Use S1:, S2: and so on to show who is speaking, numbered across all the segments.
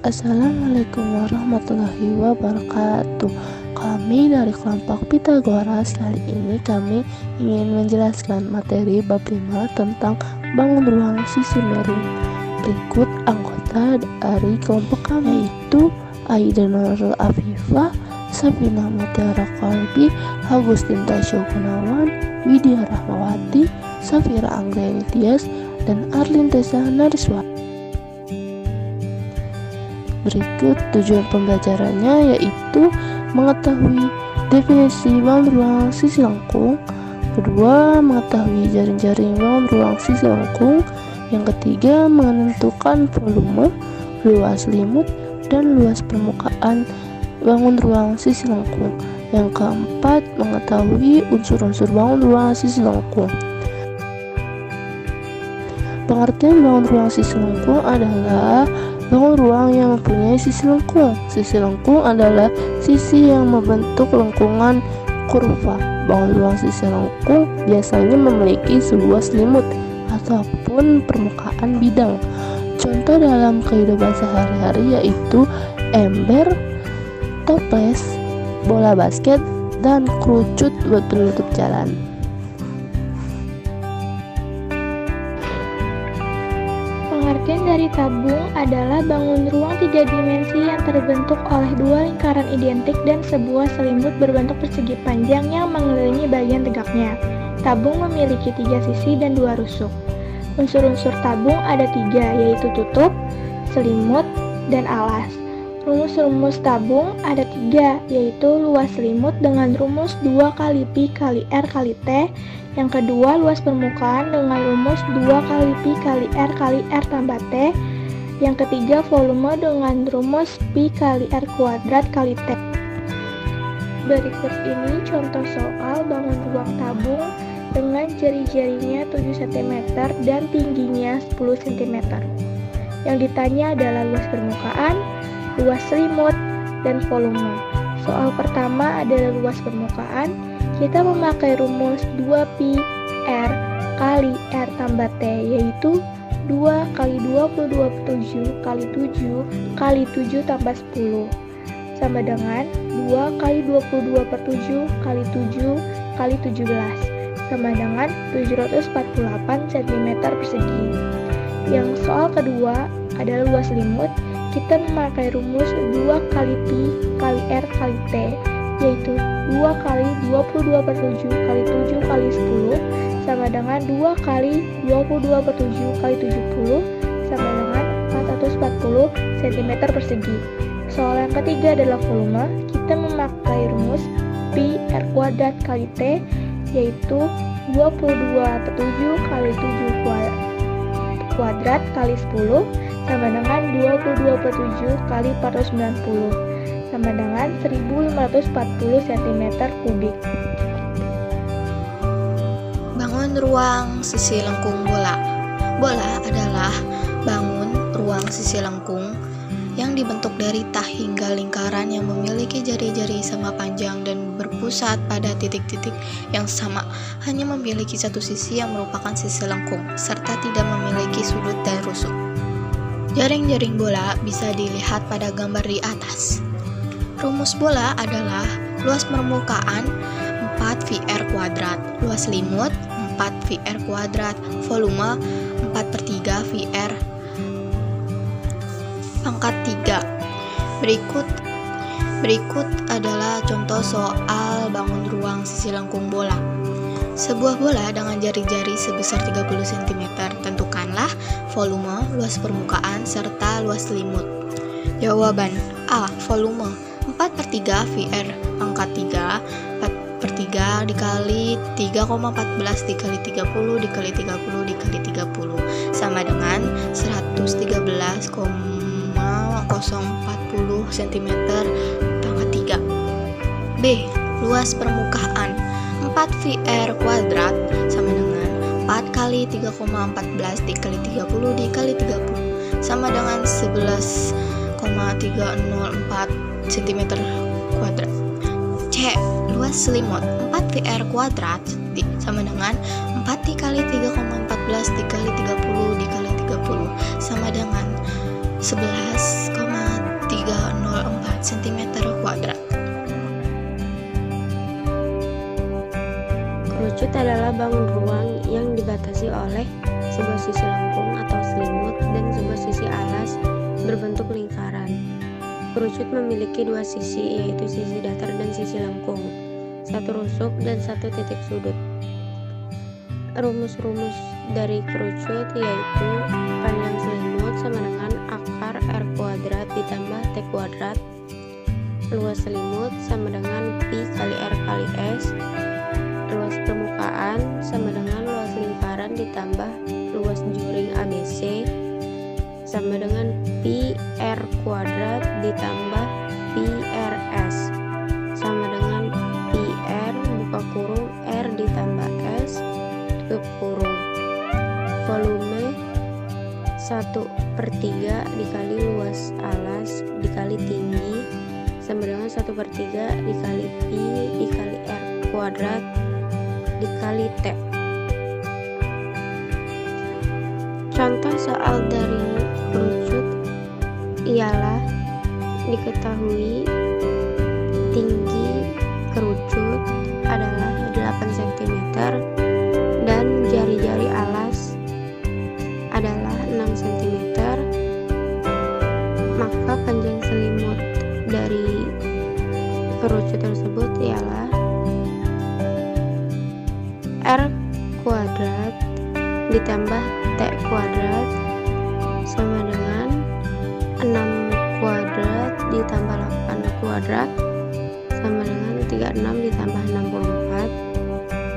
S1: Assalamualaikum warahmatullahi wabarakatuh. Kami dari kelompok Pitagoras. Kali ini kami ingin menjelaskan materi bab 5 tentang bangun ruang sisi miring. Berikut anggota dari kelompok kami, yaitu Aida Nurul Afifah, Safina Mutiara Kolbi, Agustin Tasyo Gunawan, Widya Rahmawati, Safira Anggreni Tias, dan Arlin Tessa Nariswa. Berikut tujuan pembelajarannya, yaitu mengetahui definisi bangun ruang sisi lengkung, kedua mengetahui jaring-jaring bangun ruang sisi lengkung, yang ketiga menentukan volume, luas limut, dan luas permukaan bangun ruang sisi lengkung, yang keempat mengetahui unsur-unsur bangun ruang sisi lengkung. Pengertian bangun ruang sisi lengkung adalah bangun ruang yang mempunyai sisi lengkung. Sisi lengkung adalah sisi yang membentuk lengkungan kurva. Bangun ruang sisi lengkung biasanya memiliki seluas limut ataupun permukaan bidang. Contoh dalam kehidupan sehari-hari yaitu ember, toples, bola basket, dan kerucut buat penutup jalan.
S2: Pengertian dari tabung adalah bangun ruang 3 dimensi yang terbentuk oleh dua lingkaran identik dan sebuah selimut berbentuk persegi panjang yang mengelilingi bagian tegaknya. Tabung memiliki 3 sisi dan 2 rusuk. Unsur-unsur tabung ada 3, yaitu tutup, selimut, dan alas. Rumus-rumus tabung ada 3, yaitu luas selimut dengan rumus 2 kali pi kali r kali t. Yang kedua, luas permukaan dengan rumus 2 kali pi kali r tambah t. Yang ketiga, volume dengan rumus pi kali r kuadrat kali t. Berikut ini contoh soal bangun ruang tabung dengan jari-jarinya 7 cm dan tingginya 10 cm. Yang ditanya adalah luas permukaan, luas selimut, dan volume. Soal pertama adalah luas permukaan. Kita memakai rumus 2pi r kali r tambah t, yaitu 2 kali 22 per 7 kali 7 kali 7 tambah 10 sama dengan 2 kali 22 per 7 kali 7 kali 17 sama dengan 748 cm persegi. Yang soal kedua adalah luas selimut. Kita memakai rumus 2 kali pi kali r kali t, yaitu 2 kali 22 per 7 kali 7 kali 10 sama dengan 2 kali 22 per 7 kali 70 sama dengan 440 cm persegi. Soal yang ketiga adalah volume. Kita memakai rumus pi r kuadrat kali t, yaitu 22 per 7 kali 7 kuadrat kali 10 sama dengan 22 per 7 kali 490 sama dengan 1540 cm kubik.
S3: Bangun ruang sisi lengkung bola. Bola adalah bangun ruang sisi lengkung yang dibentuk dari tah hingga lingkaran yang memiliki jari-jari sama panjang dan berpusat pada titik-titik yang sama, hanya memiliki satu sisi yang merupakan sisi lengkung, serta tidak memiliki sudut dan rusuk. Jaring-jaring bola bisa dilihat pada gambar di atas. Rumus bola adalah luas permukaan 4πr kuadrat, luas limut 4πr kuadrat, volume 4/3 πr pangkat 3. Berikut adalah contoh soal bangun ruang sisi lengkung bola. Sebuah bola dengan jari-jari sebesar 30 cm. Tentukanlah volume, luas permukaan, serta luas selimut. Jawaban A. Volume 4/3 πr pangkat 3, 4/3 dikali 3,14 dikali 30 dikali 30 dikali 30 sama dengan 113,040 cm pangkat 3. B. Luas permukaan 4πr kuadrat sama dengan 4 kali 3,14 dikali 30 dikali 30 sama dengan 11,304 cm kuadrat. C. Luas selimut 4πr kuadrat sama dengan 4 dikali 3,14 dikali 30 dikali 30 sama dengan 11,304 cm².
S4: Kerucut adalah bangun ruang yang dibatasi oleh sebuah sisi lengkung atau selimut dan sebuah sisi alas berbentuk lingkaran. Kerucut memiliki dua sisi, yaitu sisi datar dan sisi lengkung, satu rusuk dan satu titik sudut. Rumus-rumus dari kerucut yaitu panjang selimut sama dengan akar R kuadrat ditambah T kuadrat, luas selimut sama dengan Pi kali R kali S, luas permukaan sama dengan luas lingkaran ditambah luas juring ABC sama dengan Pi R kuadrat ditambah Pi RS sama dengan Pi R buka kurung R ditambah S tutup kurung. Volume 1/3 dikali luas alas dikali tinggi sama dengan 1/3 dikali Pi dikali R kuadrat dikali T. Contoh soal dari kerucut ialah diketahui tinggi kerucut adalah 8 cm dan jari-jari alas adalah 6 cm, maka panjang selimut dari kerucut tersebut ialah R kuadrat ditambah T kuadrat sama dengan 6 kuadrat ditambah 8 kuadrat sama dengan 36 ditambah 64,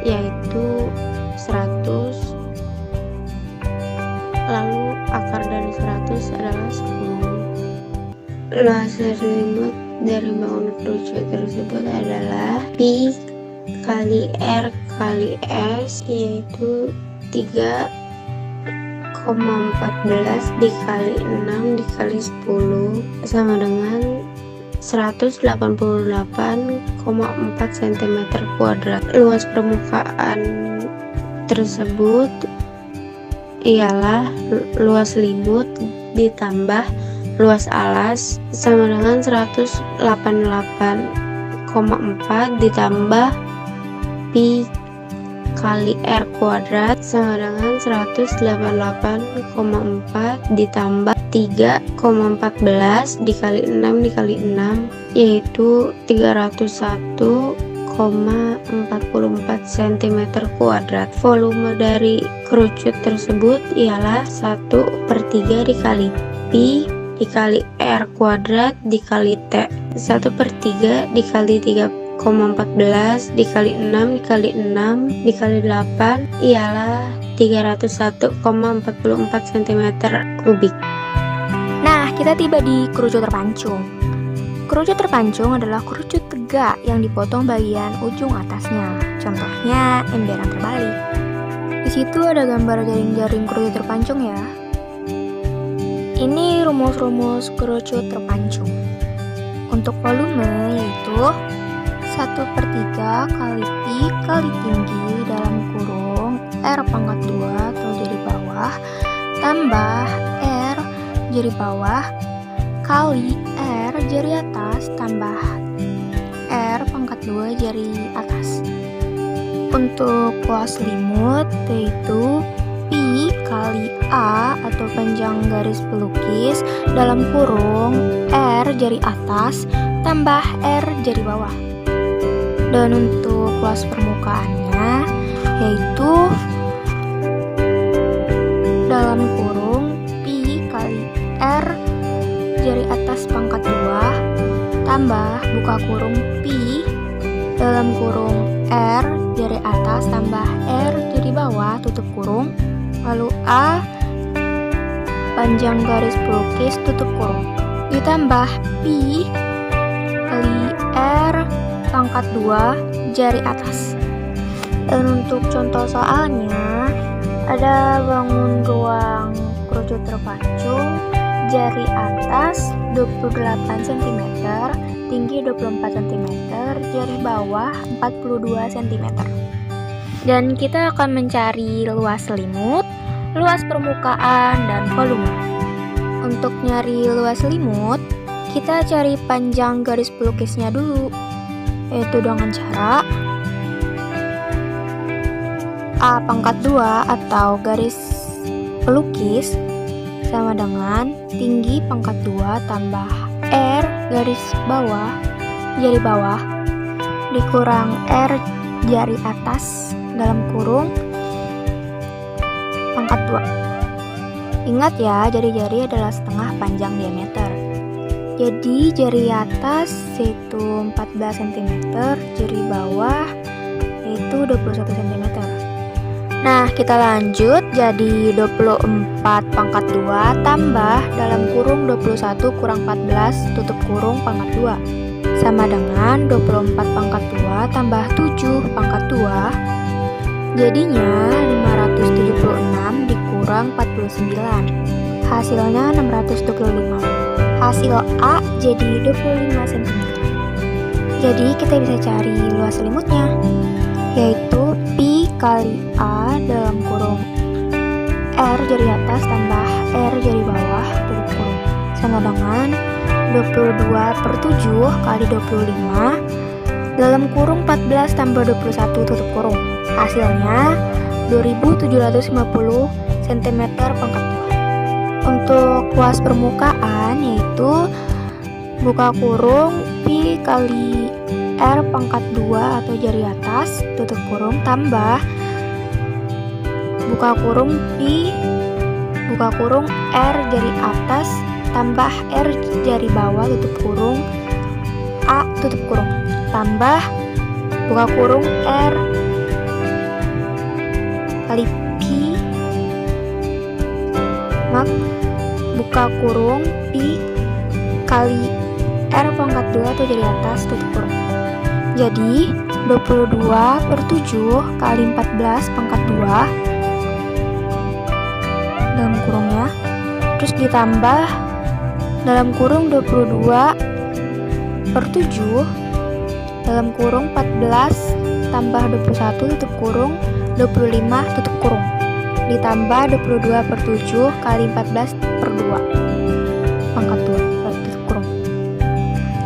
S4: yaitu 100. Lalu akar dari 100 adalah 10. Luas selimut dari bangun kerucut tersebut adalah Pi kali R kali S, yaitu 3,14 dikali 6 dikali 10 sama dengan 188,4 cm². Luas permukaan tersebut ialah luas selimut ditambah luas alas sama dengan 188,4 ditambah Pi kali R kuadrat sama dengan 188,4 ditambah 3,14 dikali 6 dikali 6, yaitu 301,44 cm². Volume dari kerucut tersebut ialah 1/3 dikali Pi dikali R kuadrat dikali T. 1/3 dikali 3,14 dikali 6 dikali 6 dikali 8 ialah 301,44 cm3.
S2: Nah, kita tiba di kerucut terpancung. Kerucut terpancung adalah kerucut tegak yang dipotong bagian ujung atasnya. Contohnya emberan terbalik. Di situ ada gambar jaring-jaring kerucut terpancung ya. Ini rumus-rumus kerucut terpancung. Untuk volume yaitu 1/3 kali Pi kali tinggi dalam kurung R pangkat 2 atau jari bawah tambah R jari bawah kali R jari atas tambah R pangkat 2 jari atas. Untuk luas selimut yaitu Pi kali A atau panjang garis pelukis dalam kurung R jari atas tambah R jari bawah. Dan untuk luas permukaannya yaitu dalam kurung Pi kali R jari atas pangkat 2 tambah buka kurung Pi dalam kurung R jari atas tambah R jari bawah tutup kurung, lalu A panjang garis pelukis tutup kurung ditambah Pi kali R pangkat 2 jari atas. Dan untuk contoh soalnya ada bangun ruang kerucut terpancung, jari atas 28 cm, tinggi 24 cm, jari bawah 42 cm. Dan kita akan mencari luas selimut, luas permukaan, dan volume. Untuk nyari luas selimut, kita cari panjang garis pelukisnya dulu, yaitu dengan cara A pangkat 2 atau garis pelukis sama dengan tinggi pangkat 2 tambah R garis bawah, jari bawah, dikurang R jari atas dalam kurung pangkat 2. Ingat ya, jari-jari adalah setengah panjang diameter. Jadi jari atas yaitu 14 cm, jari bawah yaitu 21 cm. Nah, kita lanjut jadi 24 pangkat 2 tambah dalam kurung 21 kurang 14 tutup kurung pangkat 2 sama dengan 24 pangkat 2 tambah 7 pangkat 2, jadinya 576 dikurang 49, hasilnya 625. Hasil A jadi 25 cm. Jadi kita bisa cari luas selimutnya, yaitu Pi kali A dalam kurung R jari atas tambah R jari bawah tutup kurung sama dengan 22/7 kali 25 dalam kurung 14 tambah 21 tutup kurung, hasilnya 2750 cm pangkat 2. Untuk luas permukaan yaitu buka kurung Pi kali R pangkat 2 atau jari atas tutup kurung tambah buka kurung Pi buka kurung R jari atas tambah R jari bawah tutup kurung A tutup kurung tambah buka kurung R kali Pi buka kurung Pi kali R pangkat 2 atau jari atas tutup kurung. Jadi 22/7 kali 14 pangkat 2 dalam kurungnya, terus ditambah dalam kurung 22/7 dalam kurung 14 tambah 21 tutup kurung 25 tutup kurung, ditambah 22/7 kali 14/2 pangkat 2 tutup kurung.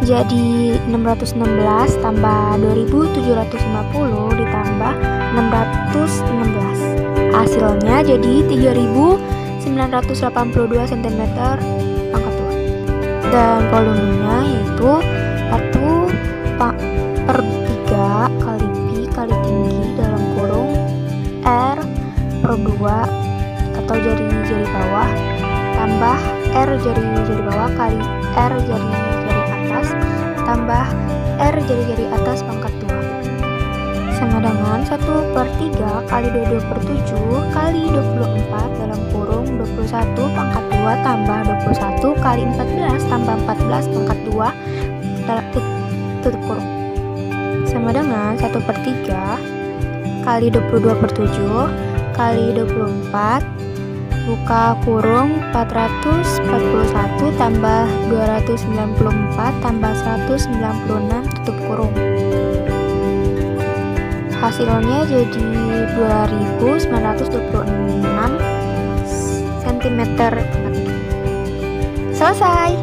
S2: Jadi 616 tambah 2750 ditambah 616. Hasilnya jadi 3982 cm pangkat 2. Dan volumenya yaitu 1/3 kali Pi kali tinggi dalam kurung R/2 atau jari-jari bawah tambah R jari-jari bawah kali R jari-jari atas tambah R jari-jari atas pangkat 2 sama dengan 1/3 kali 22/7 kali 24 dalam kurung 21 pangkat 2 tambah 21 kali 14 tambah 14 pangkat 2 tutup kurung sama dengan 1/3 kali 22/7 kali 24 buka kurung 441 tambah 294 tambah 196 tutup kurung. Hasilnya jadi 2926 cm. Selesai.